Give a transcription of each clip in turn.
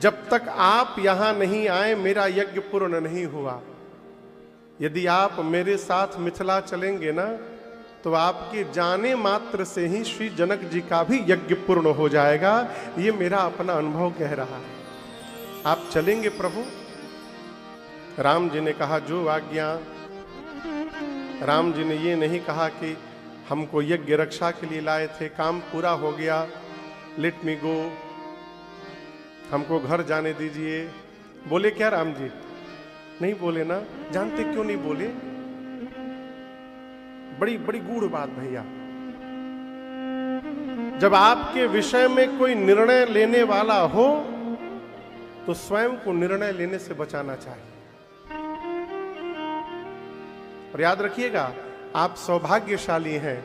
जब तक आप यहां नहीं आए मेरा यज्ञ पूर्ण नहीं हुआ। यदि आप मेरे साथ मिथिला चलेंगे ना तो आपके जाने मात्र से ही श्री जनक जी का भी यज्ञ पूर्ण हो जाएगा। ये मेरा अपना अनुभव कह रहा है। आप चलेंगे प्रभु? राम जी ने कहा जो आज्ञा। राम जी ने ये नहीं कहा कि हमको यज्ञ रक्षा के लिए लाए थे, काम पूरा हो गया, लेट मी गो, हमको घर जाने दीजिए। बोले क्या राम जी? नहीं बोले ना। जानते क्यों नहीं बोले? बड़ी बड़ी गूढ़ बात भैया। जब आपके विषय में कोई निर्णय लेने वाला हो तो स्वयं को निर्णय लेने से बचाना चाहिए। और याद रखिएगा, आप सौभाग्यशाली हैं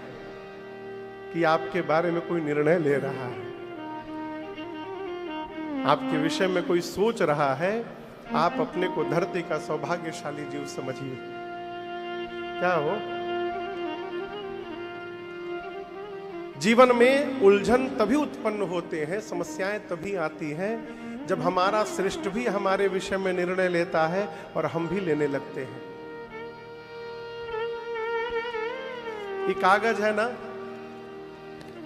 कि आपके बारे में कोई निर्णय ले रहा है, आपके विषय में कोई सोच रहा है। आप अपने को धरती का सौभाग्यशाली जीव समझिए। क्या हो? जीवन में उलझन तभी उत्पन्न होते हैं, समस्याएं तभी आती हैं जब हमारा श्रेष्ठ भी हमारे विषय में निर्णय लेता है और हम भी लेने लगते हैं। ये कागज है ना,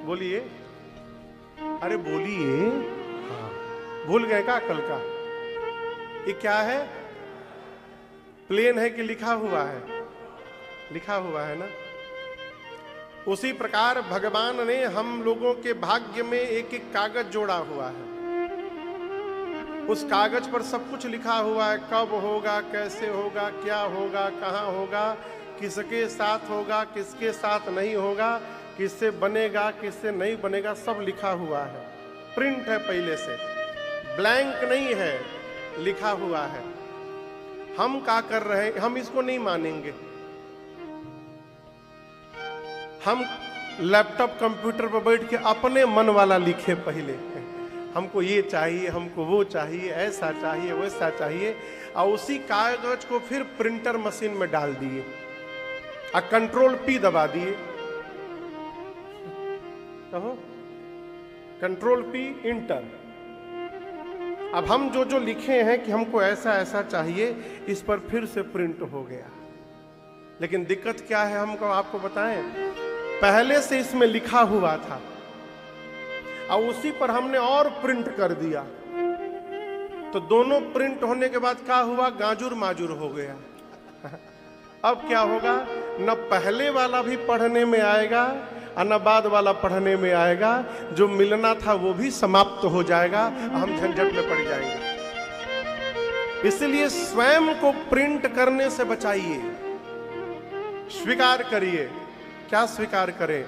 बोलिए, अरे बोलिए, हाँ, भूल गए का कल का? ये क्या है? प्लेन है कि लिखा हुआ है? लिखा हुआ है ना। उसी प्रकार भगवान ने हम लोगों के भाग्य में एक एक कागज जोड़ा हुआ है। उस कागज पर सब कुछ लिखा हुआ है, कब होगा, कैसे होगा, क्या होगा, कहां होगा, किसके साथ होगा, किसके साथ नहीं होगा, किससे बनेगा, किससे नहीं बनेगा, सब लिखा हुआ है। प्रिंट है, पहले से ब्लैंक नहीं है, लिखा हुआ है। हम क्या कर रहे हैं? हम इसको नहीं मानेंगे। हम लैपटॉप कंप्यूटर पर बैठ के अपने मन वाला लिखे पहले, हमको ये चाहिए, हमको वो चाहिए, ऐसा चाहिए, वैसा चाहिए, और उसी कागज को फिर प्रिंटर मशीन में डाल दिए और कंट्रोल पी दबा दिए। कहो कंट्रोल पी इंटर। अब हम जो जो लिखे हैं कि हमको ऐसा ऐसा चाहिए, इस पर फिर से प्रिंट हो गया। लेकिन दिक्कत क्या है, हमको आपको बताएं, पहले से इसमें लिखा हुआ था और उसी पर हमने और प्रिंट कर दिया, तो दोनों प्रिंट होने के बाद क्या हुआ? गाजूर माजूर हो गया। अब क्या होगा? न पहले वाला भी पढ़ने में आएगा और न बाद वाला पढ़ने में आएगा। जो मिलना था वो भी समाप्त हो जाएगा, हम झंझट में पड़ जाएंगे। इसलिए स्वयं को प्रिंट करने से बचाइए, स्वीकार करिए। क्या स्वीकार करें?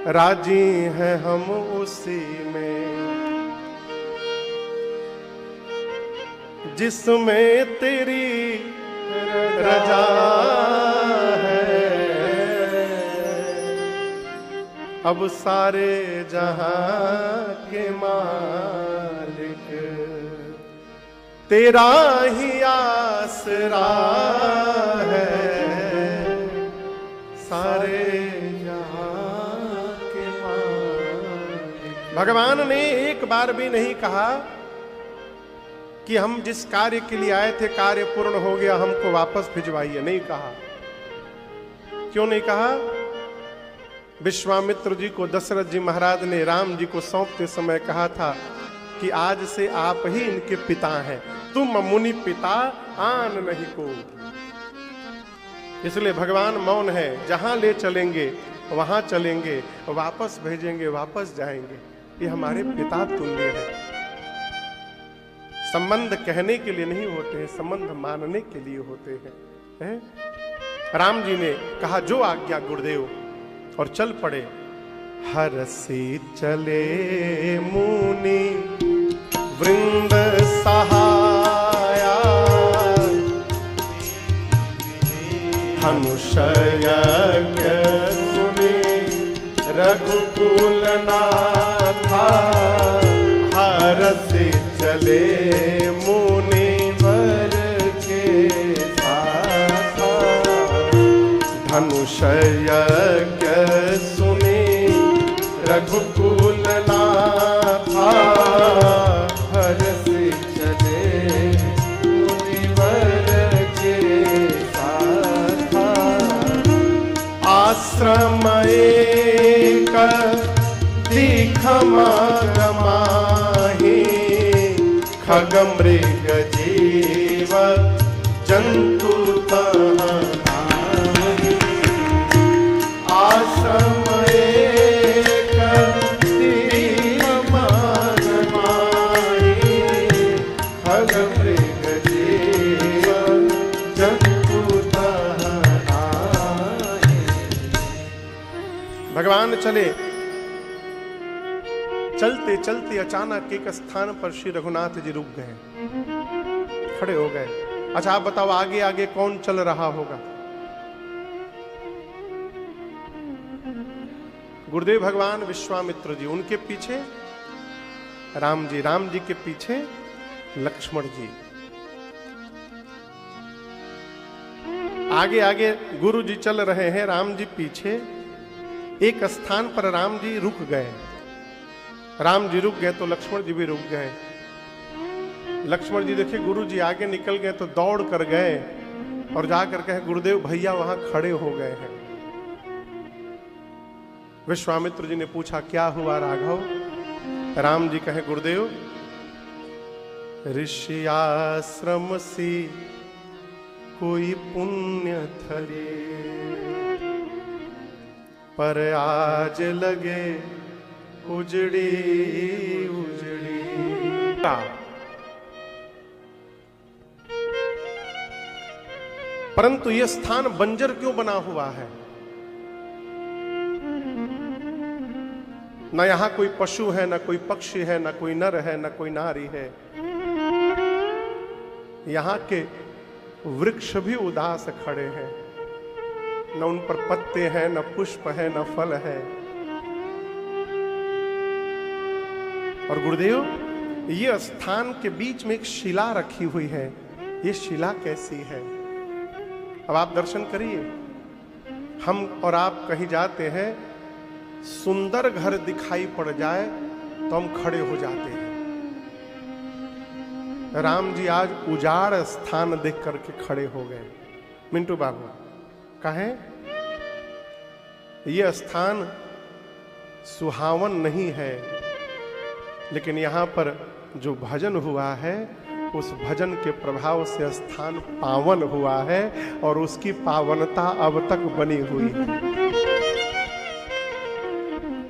राजी हैं हम उसी में जिसमें तेरी रजा है। अब सारे जहां के मालिक तेरा ही आसरा है। सारे जहां के मालिक। भगवान ने एक बार भी नहीं कहा कि हम जिस कार्य के लिए आए थे कार्य पूर्ण हो गया, हमको वापस भिजवाइए, नहीं कहा। क्यों नहीं कहा? विश्वामित्र जी को दशरथ जी महाराज ने राम जी को सौंपते समय कहा था कि आज से आप ही इनके पिता हैं, तुम मुनि पिता आन नहीं को। इसलिए भगवान मौन है, जहां ले चलेंगे वहां चलेंगे, वापस भेजेंगे, वापस जाएंगे। ये हमारे पिता तुल्य है। संबंध कहने के लिए नहीं होते हैं, संबंध मानने के लिए होते हैं। राम जी ने कहा जो आज्ञा गुरुदेव, और चल पड़े। हरसी चले मुनि वृंद सहाया, धनुषय सुनि रघुकुल नाथा। हरसी चले मुनिवर के साथ, धनुषय सुनि रघुकुल नाथा। हरसी खग मृग जीव जंतु तहाँ नाही। आश्रम एक दीन मान माही। खग मृग जीव जंतु तहाँ नाही। भगवान चले, चलते चलते अचानक एक स्थान पर श्री रघुनाथ जी रुक गए, खड़े हो गए। अच्छा आप बताओ आगे आगे कौन चल रहा होगा? गुरुदेव भगवान विश्वामित्र जी, उनके पीछे राम जी, राम जी के पीछे लक्ष्मण जी। आगे आगे गुरु जी चल रहे हैं, राम जी पीछे। एक स्थान पर राम जी रुक गए। राम जी रुक गए तो लक्ष्मण जी भी रुक गए। लक्ष्मण जी देखे गुरु जी आगे निकल गए तो दौड़ कर गए और जाकर कहे गुरुदेव भैया वहां खड़े हो गए हैं। विश्वामित्र जी ने पूछा क्या हुआ राघव? राम जी कहे गुरुदेव ऋषि आश्रम सी कोई पुण्य थले, पर आज लगे उजड़ी उजड़ी। परंतु यह स्थान बंजर क्यों बना हुआ है? न यहां कोई पशु है, न कोई पक्षी है, न कोई नर है, न कोई नारी है। यहां के वृक्ष भी उदास खड़े हैं, न उन पर पत्ते हैं, न पुष्प है, न फल है। और गुरुदेव ये स्थान के बीच में एक शिला रखी हुई है, ये शिला कैसी है? अब आप दर्शन करिए। हम और आप कहीं जाते हैं, सुंदर घर दिखाई पड़ जाए तो हम खड़े हो जाते हैं। राम जी आज उजाड़ स्थान देख करके खड़े हो गए। मिंटू बाबू कहें यह स्थान सुहावन नहीं है, लेकिन यहां पर जो भजन हुआ है उस भजन के प्रभाव से स्थान पावन हुआ है और उसकी पावनता अब तक बनी हुई है।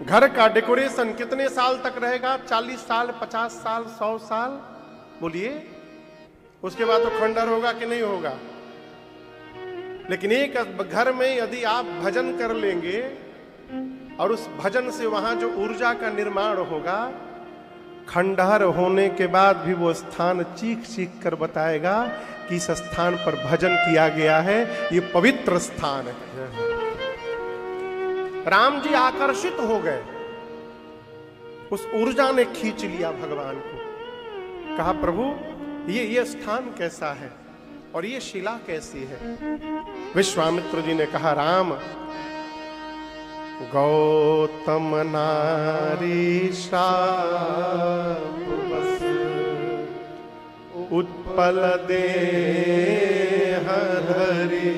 घर का डेकोरेशन कितने साल तक रहेगा? 40 साल, 50 साल, 100 साल? बोलिए। उसके बाद तो खंडर होगा कि नहीं होगा? लेकिन एक घर में यदि आप भजन कर लेंगे और उस भजन से वहां जो ऊर्जा का निर्माण होगा, खंडहर होने के बाद भी वो स्थान चीख चीख कर बताएगा कि इस स्थान पर भजन किया गया है, ये पवित्र स्थान है। राम जी आकर्षित हो गए, उस ऊर्जा ने खींच लिया भगवान को। कहा प्रभु ये स्थान कैसा है और ये शिला कैसी है? विश्वामित्र जी ने कहा राम गौतम नारी शाप बस उत्पल देह धरि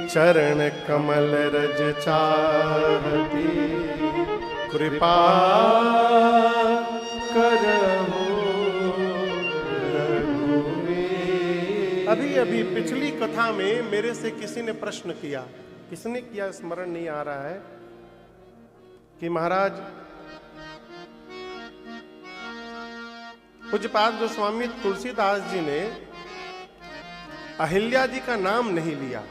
चरण कमल रज चाहती कृपा करहु रघुवीर। अभी अभी पिछली कथा में मेरे से किसी ने प्रश्न किया, किसने किया स्मरण नहीं आ रहा है, कि महाराज पूज्यपाद गोस्वामी तुलसीदास जी ने अहिल्या जी का नाम नहीं लिया।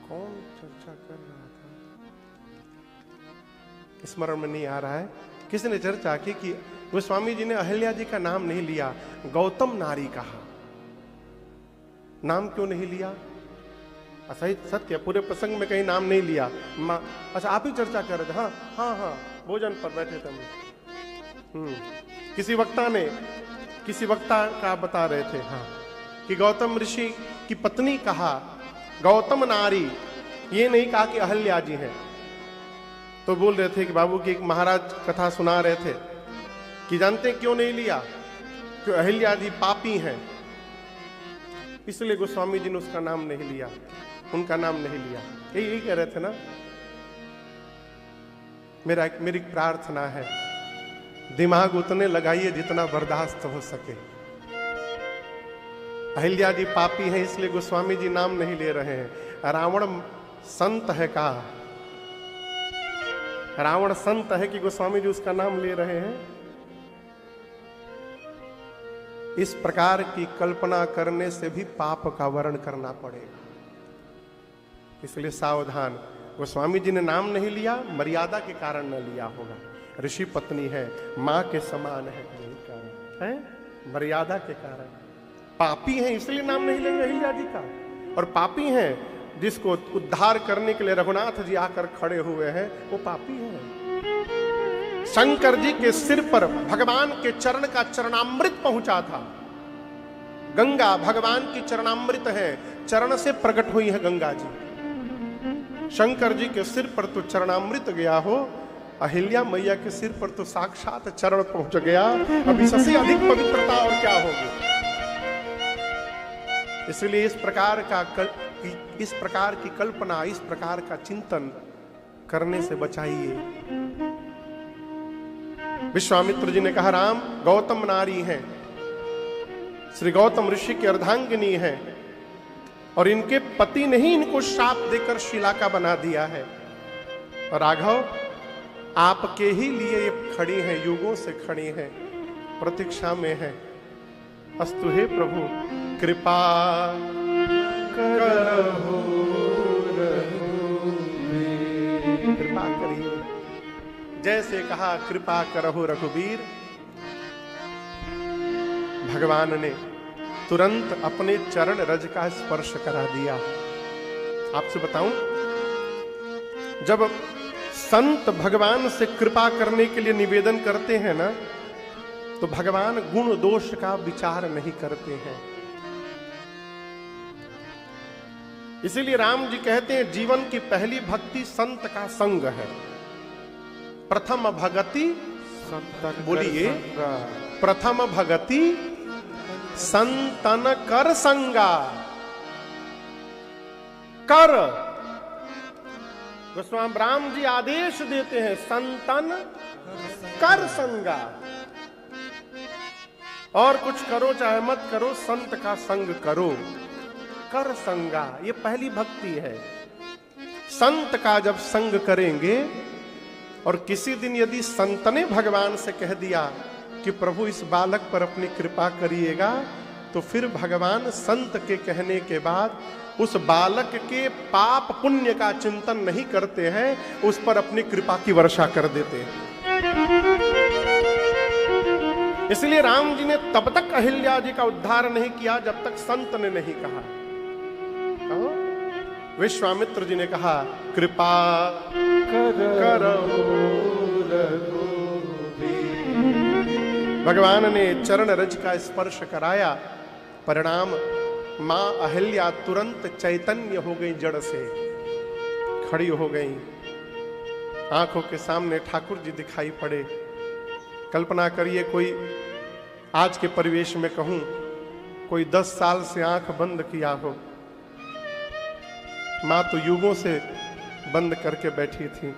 कौन चर्चा कर रहा था? स्मरण में नहीं आ रहा है। किसने चर्चा की कि गोस्वामी जी ने अहिल्या जी का नाम नहीं लिया, गौतम नारी कहा। नाम क्यों नहीं लिया? सही सत्य, पूरे प्रसंग में कहीं नाम नहीं लिया। अच्छा आप ही चर्चा कर रहे थे? हाँ हाँ हाँ, भोजन पर बैठे थे। किसी वक्ता का बता रहे थे, हाँ, कि गौतम ऋषि की पत्नी कहा गौतम नारी, ये नहीं कहा कि अहिल्या जी हैं। तो बोल रहे थे कि बाबू की एक महाराज कथा सुना रहे थे कि जानते क्यों नहीं लिया? कि अहिल्या जी पापी हैं, इसलिए गोस्वामी जी ने उसका नाम नहीं लिया, उनका नाम नहीं लिया। यही कह रहे थे ना? मेरी प्रार्थना है, दिमाग उतने लगाइए जितना बर्दाश्त हो सके। अहिल्या जी पापी हैं इसलिए गोस्वामी जी नाम नहीं ले रहे हैं। रावण संत है का? रावण संत है कि गोस्वामी जी उसका नाम ले रहे हैं? इस प्रकार की कल्पना करने से भी पाप का वर्ण करना पड़ेगा, इसलिए सावधान। गोस्वामी जी ने नाम नहीं लिया, मर्यादा के कारण न लिया होगा। ऋषि पत्नी है, मां के समान है, यही कारण है, मर्यादा के कारण। पापी हैं इसलिए नाम नहीं लेंगे अहिल्या जी का, और पापी हैं जिसको उद्धार करने के लिए रघुनाथ जी आकर खड़े हुए हैं, वो पापी हैं। शंकर जी के सिर पर भगवान के चरण का चरणामृत पहुंचा था। गंगा भगवान की चरणामृत है, चरण से प्रकट हुई है गंगा जी। शंकर जी के सिर पर तो चरणामृत गया हो, अहिल्या मैया के सिर पर तो साक्षात चरण पहुंच गया। अब इससे अधिक पवित्रता और क्या होगी? इसलिए इस प्रकार की कल्पना, इस प्रकार का चिंतन करने से बचाइए। विश्वामित्र जी ने कहा, राम गौतम नारी हैं, श्री गौतम ऋषि की अर्धांगिनी है, और इनके पति ने ही इनको श्राप देकर शिला का बना दिया है। और राघव आपके ही लिए ये खड़ी हैं, युगों से खड़ी हैं, प्रतीक्षा में है। अस्तु हे प्रभु कृपा करहु रघुवीर। कृपा करिए, जैसे कहा कृपा करहु रघुवीर, भगवान ने तुरंत अपने चरण रज का स्पर्श करा दिया। आपसे बताऊं, जब संत भगवान से कृपा करने के लिए निवेदन करते हैं ना, तो भगवान गुण दोष का विचार नहीं करते हैं। इसीलिए राम जी कहते हैं, जीवन की पहली भक्ति संत का संग है। प्रथम भगति, बोलिए, प्रथम भगति संतन कर संगा। कर, गोस्वामी राम जी आदेश देते हैं, संतन कर संगा। और कुछ करो चाहे मत करो, संत का संग करो। कर संगा, ये पहली भक्ति है। संत का जब संग करेंगे, और किसी दिन यदि संत ने भगवान से कह दिया कि प्रभु इस बालक पर अपनी कृपा करिएगा, तो फिर भगवान संत के कहने के बाद उस बालक के पाप पुण्य का चिंतन नहीं करते हैं, उस पर अपनी कृपा की वर्षा कर देते हैं। इसलिए राम जी ने तब तक अहिल्या जी का उद्धार नहीं किया जब तक संत ने नहीं कहा। विश्वामित्र जी ने कहा, कृपा करहु रघुवीर। भगवान ने चरण रज का स्पर्श कराया, परिणाम मां अहिल्या तुरंत चैतन्य हो गई, जड़ से खड़ी हो गई। आंखों के सामने ठाकुर जी दिखाई पड़े। कल्पना करिए, कोई आज के परिवेश में कहूं, कोई 10 साल से आंख बंद किया हो, मां तो युगों से बंद करके बैठी थी,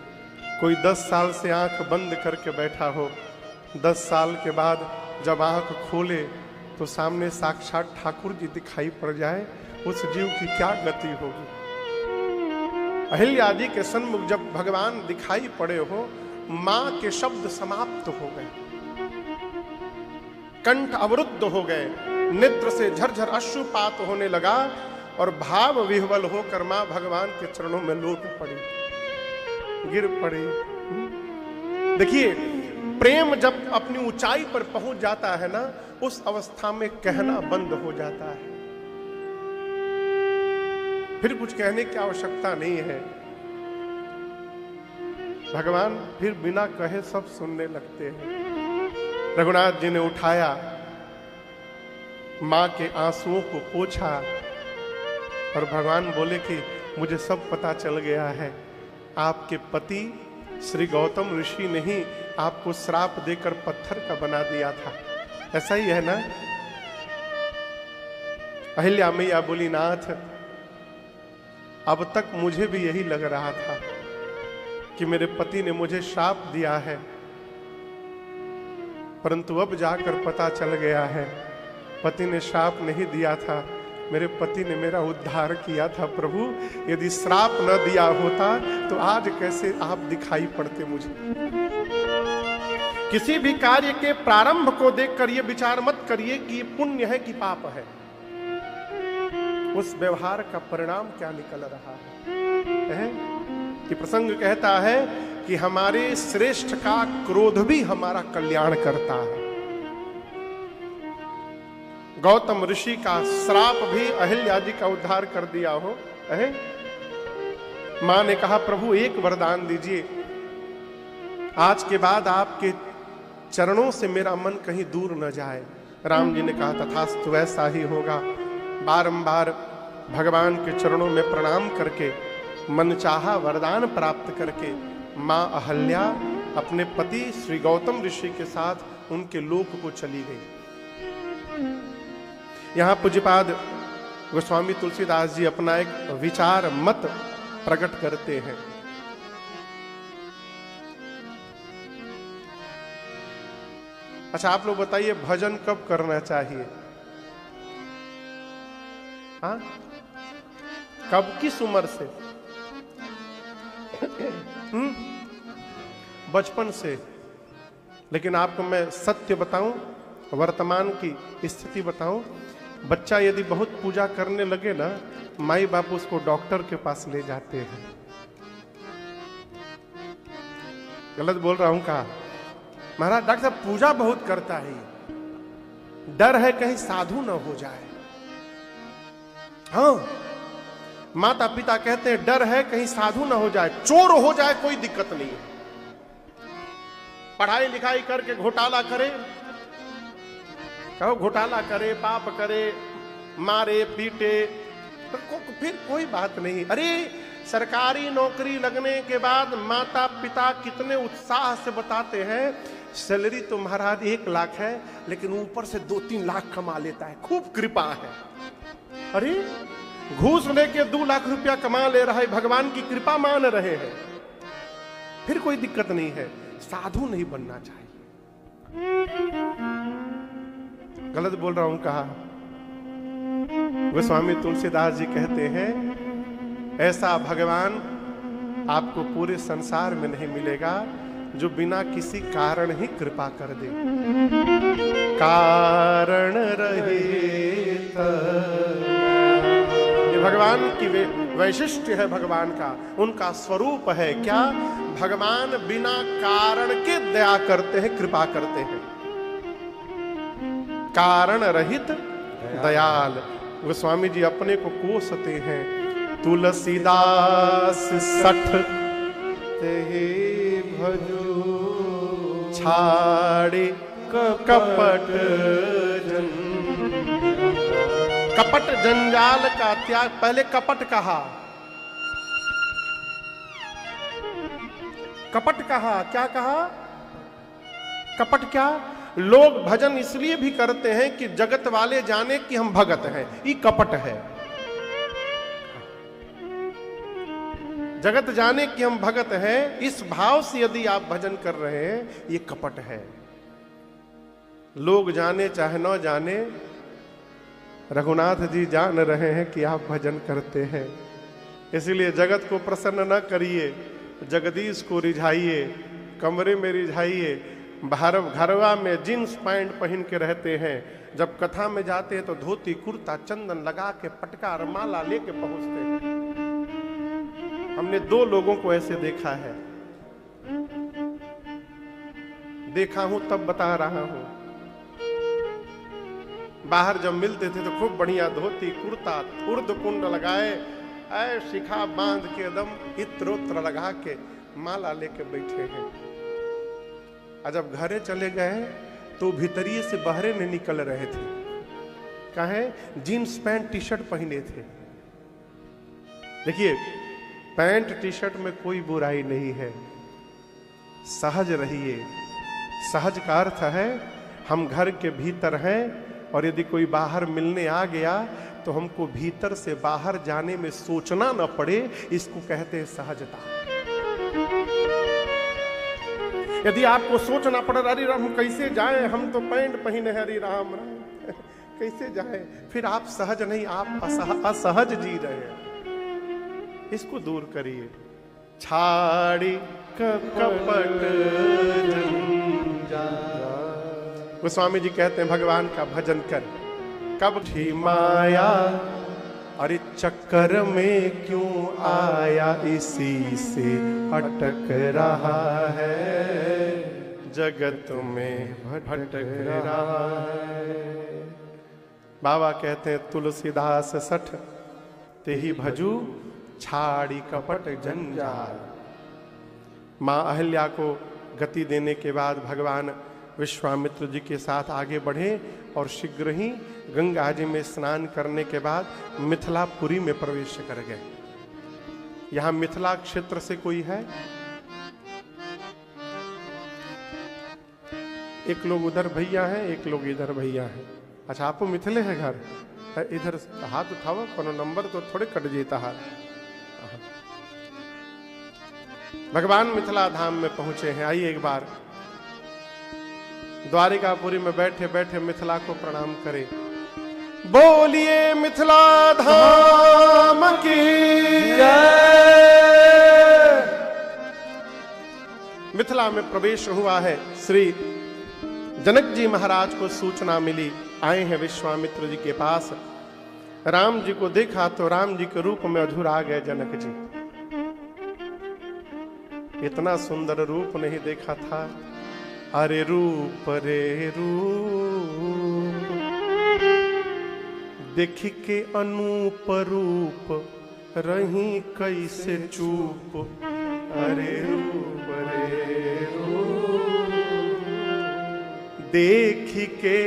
कोई 10 साल से आंख बंद करके बैठा हो, 10 साल के बाद जब आंख खोले तो सामने साक्षात ठाकुर जी दिखाई पड़ जाए, उस जीव की क्या गति होगी। अहिल्या जी के सन्मुख जब भगवान दिखाई पड़े हो, मां के शब्द समाप्त हो गए, कंठ अवरुद्ध हो गए, नेत्र से झरझर अश्रुपात होने लगा, और भाव विह्वल होकर मां भगवान के चरणों में लौट पड़ी, गिर पड़ी। देखिए, प्रेम जब अपनी ऊंचाई पर पहुंच जाता है ना, उस अवस्था में कहना बंद हो जाता है, फिर कुछ कहने की आवश्यकता नहीं है। भगवान फिर बिना कहे सब सुनने लगते हैं। रघुनाथ जी ने उठाया, मां के आंसुओं को पोंछा, और भगवान बोले कि मुझे सब पता चल गया है, आपके पति श्री गौतम ऋषि ने ही आपको श्राप देकर पत्थर का बना दिया था, ऐसा ही है ना। अहिल्या मैया बोली, नाथ अब तक मुझे भी यही लग रहा था कि मेरे पति ने मुझे श्राप दिया है, परंतु अब जाकर पता चल गया है पति ने श्राप नहीं दिया था, मेरे पति ने मेरा उद्धार किया था। प्रभु यदि श्राप न दिया होता तो आज कैसे आप दिखाई पड़ते मुझे। किसी भी कार्य के प्रारंभ को देखकर ये विचार मत करिए कि ये पुण्य है कि पाप है, उस व्यवहार का परिणाम क्या निकल रहा है। कि प्रसंग कहता है कि हमारे श्रेष्ठ का क्रोध भी हमारा कल्याण करता है। गौतम ऋषि का श्राप भी अहिल्या जी का उद्धार कर दिया हो। मां ने कहा प्रभु एक वरदान दीजिए, आज के बाद आपके चरणों से मेरा मन कहीं दूर न जाए। राम जी ने कहा तथास्तु, ऐसा ही होगा। बारंबार भगवान के चरणों में प्रणाम करके मनचाहा वरदान प्राप्त करके मां अहल्या अपने पति श्री गौतम ऋषि के साथ उनके लोक को चली गई। यहां पूज्यपाद गोस्वामी तुलसीदास जी अपना एक विचार मत प्रकट करते हैं। अच्छा आप लोग बताइए भजन कब करना चाहिए? हाँ, कब, किस उम्र से? बचपन से। लेकिन आपको मैं सत्य बताऊं, वर्तमान की स्थिति बताऊं, बच्चा यदि बहुत पूजा करने लगे ना, माई बाप उसको डॉक्टर के पास ले जाते हैं। गलत बोल रहा हूं कहा? महाराज डॉक्टर साहब पूजा बहुत करता है, डर है कहीं साधु ना हो जाए। हाँ, माता पिता कहते हैं डर है कहीं साधु ना हो जाए, चोर हो जाए कोई दिक्कत नहीं है, पढ़ाई लिखाई करके घोटाला करे, कहो घोटाला करे, पाप करे, मारे पीटे, तो फिर कोई बात नहीं। अरे सरकारी नौकरी लगने के बाद माता पिता कितने उत्साह से बताते हैं सैलरी तो महाराज 1 लाख है, लेकिन ऊपर से 2-3 लाख कमा लेता है, खूब कृपा है। अरे घूस लेके 2 लाख रुपया कमा ले रहा है, भगवान की कृपा मान रहे हैं, फिर कोई दिक्कत नहीं है। साधु नहीं बनना चाहिए। गलत बोल रहा हूं कहा? गोस्वामी तुलसीदास जी कहते हैं ऐसा भगवान आपको पूरे संसार में नहीं मिलेगा जो बिना किसी कारण ही कृपा कर दे। कारण रहित, ये भगवान की वैशिष्ट्य है, भगवान का उनका स्वरूप है। क्या? भगवान बिना कारण के दया करते हैं, कृपा करते हैं, कारण रहित दयाल। गोस्वामी जी अपने को कोसते हैं, तुलसीदास 60 ते भजो छाड़े कपट जन। कपट जंजाल का त्याग, पहले कपट कहा, कपट कहा, क्या कहा? कपट क्या? लोग भजन इसलिए भी करते हैं कि जगत वाले जाने कि हम भगत हैं, ये कपट है। जगत जाने कि हम भगत हैं, इस भाव से यदि आप भजन कर रहे हैं, ये कपट है। लोग जाने चाहे न जाने, रघुनाथ जी जान रहे हैं कि आप भजन करते हैं। इसलिए जगत को प्रसन्न न करिए, जगदीश को रिझाइए, कमरे में रिझाइए। घरवा में जींस पैंट पहन के रहते हैं, जब कथा में जाते हैं तो धोती कुर्ता चंदन लगा के पटका और माला लेके पहुंचते हैं। हमने 2 लोगों को ऐसे देखा है, देखा हूं तब बता रहा हूं। बाहर जब मिलते थे तो खूब बढ़िया धोती कुर्ता उर्द कुंड लगाए, ऐ शिखा बांध के एकदम इत्रोत्र लगा के माला लेके बैठे हैं। और जब घरे चले गए तो भीतरिए से बाहरे नहीं निकल रहे थे। काहे? जीन्स पैंट टी शर्ट पहने थे। देखिए, पैंट टी शर्ट में कोई बुराई नहीं है, सहज रहिए। सहज का अर्थ है हम घर के भीतर हैं, और यदि कोई बाहर मिलने आ गया तो हमको भीतर से बाहर जाने में सोचना न पड़े, इसको कहते हैं सहजता। यदि आपको सोचना पड़े अरे राम हम कैसे जाएं, हम तो पैंट पहने हरी राम राम कैसे जाएं, फिर आप सहज नहीं, आप असहज जी रहे हैं। इसको दूर करिए। छाड़ी कपट गोस्वामी जी कहते हैं भगवान का भजन कर, कब थी माया अरे चक्कर में क्यों आया, इसी से अटक रहा है, जगत में भटक रहा है। बाबा कहते हैं तुलसीदास सठ ते ही भजू छाड़ी कपट जंजाल। मां अहल्या को गति देने के बाद भगवान विश्वामित्र जी के साथ आगे बढ़े और शीघ्र ही गंगा जी में स्नान करने के बाद मिथिलापुरी में प्रवेश कर गए। यहां मिथिला क्षेत्र से कोई है? एक लोग उधर भैया हैं, एक लोग इधर भैया हैं। अच्छा आपको मिथिले है घर? इधर हाथ उठाओ, कोनो नंबर तो थोड़े कट जेता हाथ। भगवान मिथिला धाम में पहुंचे हैं। आइए एक बार द्वारिकापुरी में बैठे बैठे मिथिला को प्रणाम करें। बोलिए मिथिला धाम की जय। मिथिला में प्रवेश हुआ है। श्री जनक जी महाराज को सूचना मिली, आए हैं विश्वामित्र जी के पास। राम जी को देखा तो राम जी के रूप में अधूरा गए जनक जी। इतना सुंदर रूप नहीं देखा था। अरे रूप रे रूप देख के अनूप रूप रही कैसे चूप। अरे रूप रे रूप देख के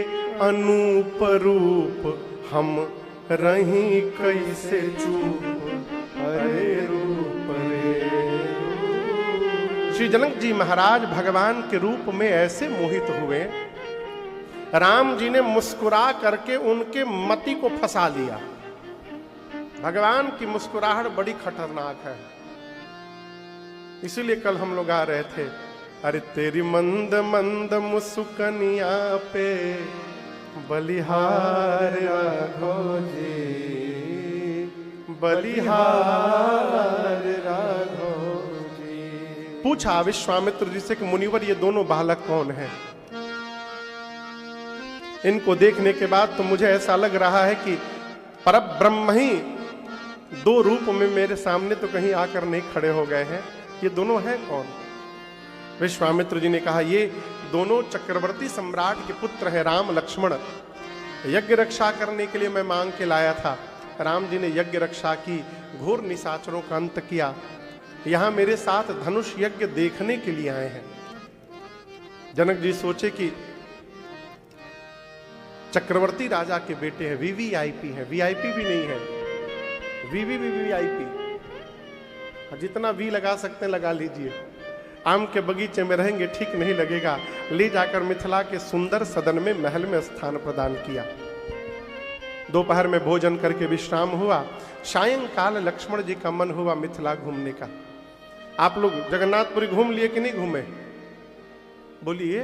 अनूप रूप हम रही कैसे चूप। अरे रूप रे। श्री जनक जी महाराज भगवान के रूप में ऐसे मोहित हुए, राम जी ने मुस्कुरा करके उनके मति को फंसा लिया। भगवान की मुस्कुराहट बड़ी खतरनाक है, इसीलिए कल हम लोग आ रहे थे। अरे तेरी मंद मंद मुस्कनिया पे बलिहार राघव जी, बलिहार राघव जी। पूछा विश्वामित्र जी से कि मुनिवर ये दोनों बालक कौन हैं? इनको देखने के बाद तो मुझे ऐसा लग रहा है कि परब्रह्म ही दो रूप में मेरे सामने तो कहीं आकर नहीं खड़े हो गए हैं। ये दोनों हैं कौन? विश्वामित्र जी ने कहा ये दोनों चक्रवर्ती सम्राट के पुत्र हैं, राम लक्ष्मण। यज्ञ रक्षा करने के लिए मैं मांग के लाया था। राम जी ने यज्ञ रक्षा की, घोर निशाचरों का अंत किया। यहां मेरे साथ धनुष यज्ञ देखने के लिए आए हैं। जनक जी सोचे कि चक्रवर्ती राजा के बेटे हैं, वीवीआईपी है, वीआईपी भी नहीं है, वीवीआईपी। जितना वी लगा सकते हैं लगा लीजिए। आम के बगीचे में रहेंगे ठीक नहीं लगेगा। ले जाकर मिथिला के सुंदर सदन में महल में स्थान प्रदान किया। दोपहर में भोजन करके विश्राम हुआ। सायंकाल लक्ष्मण जी का मन हुआ मिथिला घूमने का। आप लोग जगन्नाथपुरी घूम लिए कि नहीं घूमे? बोलिए।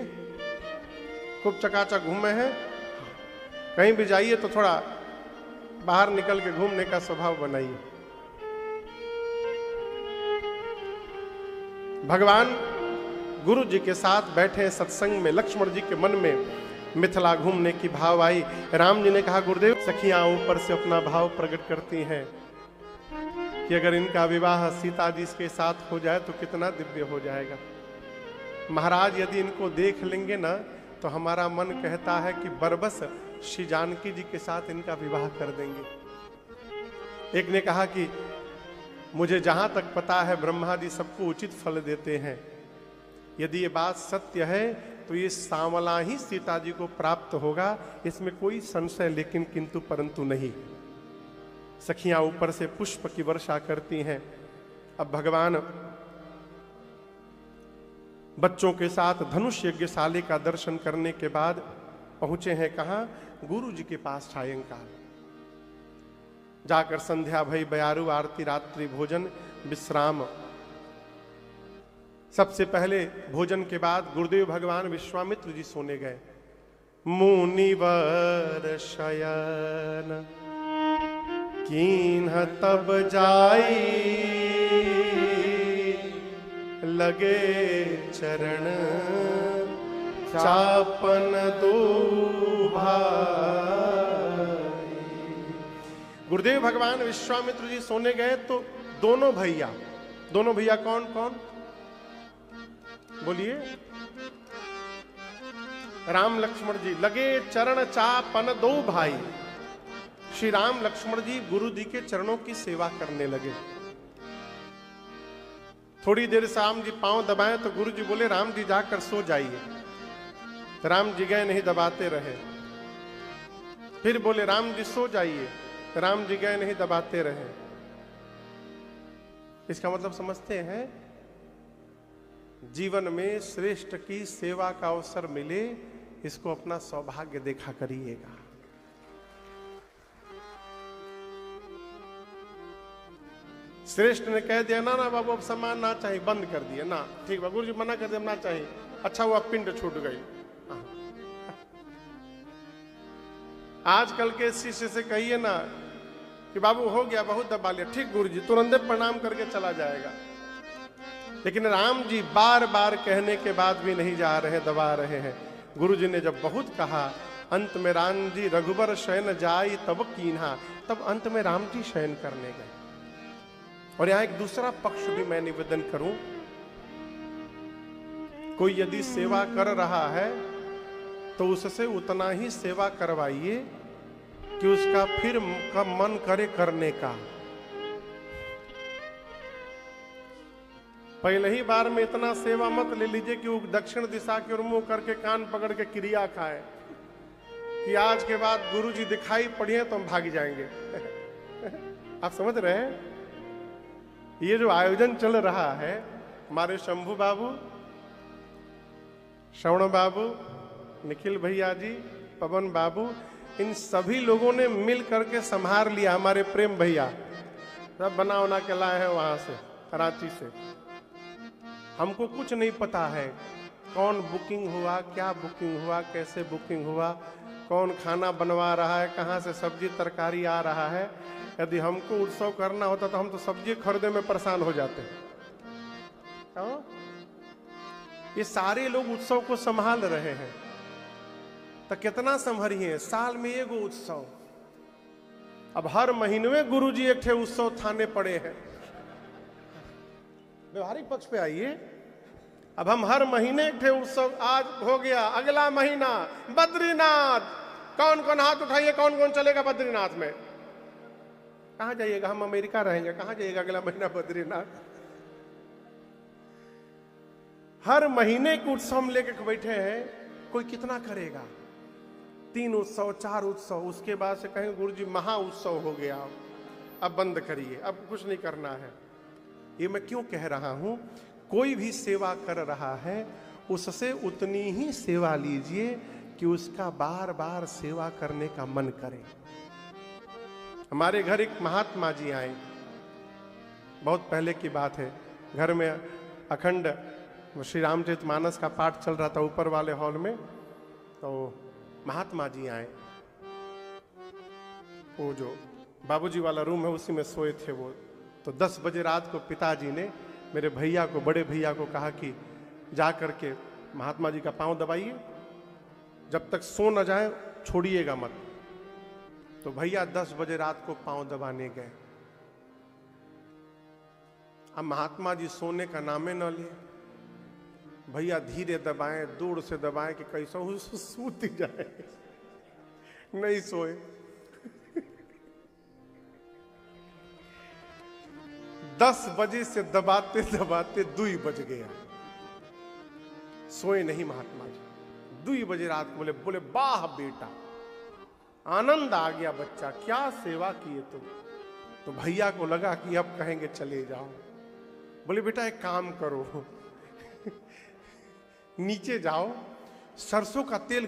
खूब चकाचक घूमे हैं? कहीं भी जाइए तो थोड़ा बाहर निकल के घूमने का स्वभाव बनाइए। भगवान गुरु जी के साथ बैठे सत्संग में लक्ष्मण जी के मन में मिथिला घूमने की भाव आई। राम जी ने कहा गुरुदेव सखियां ऊपर से अपना भाव प्रकट करती हैं कि अगर इनका विवाह सीता जी के साथ हो जाए तो कितना दिव्य हो जाएगा। महाराज यदि इनको देख लेंगे ना तो हमारा मन कहता है कि बरबस श्री जानकी जी के साथ इनका विवाह कर देंगे। एक ने कहा कि मुझे जहां तक पता है ब्रह्मा जी सबको उचित फल देते हैं। यदि ये बात सत्य है तो ये सांवला ही सीता जी को प्राप्त होगा, इसमें कोई संशय लेकिन किंतु परंतु नहीं। सखियां ऊपर से पुष्प की वर्षा करती हैं। अब भगवान बच्चों के साथ धनुष यज्ञशाला का दर्शन करने के बाद पहुंचे हैं कहां? गुरु जी के पास। सायंकाल जाकर संध्या भई, बयारू आरती, रात्रि भोजन, विश्राम। सबसे पहले भोजन के बाद गुरुदेव भगवान विश्वामित्र जी सोने गए। मुनिवर शयन कीन्ह तब जाई, लगे चरण चापन दो भाई। गुरुदेव भगवान विश्वामित्र जी सोने गए तो दोनों भैया कौन कौन बोलिए? राम लक्ष्मण जी लगे चरण चापन दो भाई। श्री राम लक्ष्मण जी गुरु जी के चरणों की सेवा करने लगे। थोड़ी देर राम जी पांव दबाए तो गुरु जी बोले राम जी जाकर सो जाइए। राम जी गए नहीं, दबाते रहे। फिर बोले राम जी सो जाइए। राम जी गए नहीं, दबाते रहे। इसका मतलब समझते हैं, जीवन में श्रेष्ठ की सेवा का अवसर मिले, इसको अपना सौभाग्य देखा करिएगा। श्रेष्ठ ने कह दिया ना बाबू अब सम्मान ना चाहिए, बंद कर दिया ना, ठीक है गुरु जी मना कर दिया ना चाहिए, अच्छा हुआ पिंड छूट गई। आजकल के शिष्य से कहिए ना कि बाबू हो गया, बहुत दबा लिया, ठीक गुरु जी, तुरंत प्रणाम करके चला जाएगा। लेकिन राम जी बार बार कहने के बाद भी नहीं जा रहे, दबा रहे हैं। गुरु जी ने जब बहुत कहा, अंत में राम जी रघुबर शयन जाई तब कीन्हा, तब अंत में राम जी शयन करने गए। और यहां एक दूसरा पक्ष भी मैं निवेदन करूं, कोई यदि सेवा कर रहा है तो उससे उतना ही सेवा करवाइए कि उसका फिर का मन करे करने का। पहले ही बार में इतना सेवा मत ले लीजिए कि वो दक्षिण दिशा की ओर मुंह करके कान पकड़ के क्रिया खाए कि आज के बाद गुरु जी दिखाई पड़िए तो हम भाग जाएंगे। आप समझ रहे हैं? ये जो आयोजन चल रहा है, हमारे शंभू बाबू, श्रवण बाबू, निखिल भैया जी, पवन बाबू, इन सभी लोगों ने मिल करके संभाल लिया। हमारे प्रेम भैया सब बना बना के लाए हैं वहां से, कराची से। हमको कुछ नहीं पता है कौन बुकिंग हुआ, क्या बुकिंग हुआ, कैसे बुकिंग हुआ, कौन खाना बनवा रहा है, कहाँ से सब्जी तरकारी आ रहा है। यदि हमको उत्सव करना होता तो हम तो सब्जी खरीदे में परेशान हो जाते। ये सारे लोग उत्सव को संभाल रहे हैं, तो कितना संभरिए? साल में एगो उत्सव। अब हर महीने में गुरु जी एक उत्सव थाने पड़े हैं। व्यवहारिक पक्ष पे आइए। अब हम हर महीने एक उत्सव, आज हो गया, अगला महीना बद्रीनाथ। कौन कौन हाथ उठाइए, कौन कौन चलेगा बद्रीनाथ में? कहां जाइएगा? हम अमेरिका रहेंगे, कहां जाइएगा अगला महीना बद्रीनाथ? हर महीने के उत्सव हम लेके बैठे हैं, कोई कितना करेगा? 3 उत्सव 4 उत्सव, उसके बाद से कहें गुरु जी महा उत्सव हो गया, अब बंद करिए, अब कुछ नहीं करना है। ये मैं क्यों कह रहा हूं? कोई भी सेवा कर रहा है उससे उतनी ही सेवा लीजिए कि उसका बार बार सेवा करने का मन करे। हमारे घर एक महात्मा जी आए, बहुत पहले की बात है। घर में अखंड श्री रामचरितमानस का पाठ चल रहा था ऊपर वाले हॉल में, तो महात्मा जी आए। वो जो बाबूजी वाला रूम है उसी में सोए थे वो। तो 10 बजे रात को पिताजी ने मेरे भैया को, बड़े भैया को कहा कि जा करके महात्मा जी का पांव दबाइए, जब तक सो न जाए छोड़िएगा मत। तो भैया 10 बजे रात को पांव दबाने गए। अब महात्मा जी सोने का नामे न ले। भैया धीरे दबाएं, दूर से दबाएं कि कैसा सूती जाए, नहीं सोए। 10 बजे से दबाते दबाते 2 बज गया, सोए नहीं महात्मा जी। 2 बजे रात को बोले वाह बेटा, आनंद आ गया बच्चा, क्या सेवा किए तुम। तो भैया को लगा कि अब कहेंगे चले जाओ। बोले बेटा एक काम करो, नीचे जाओ, सरसों का तेल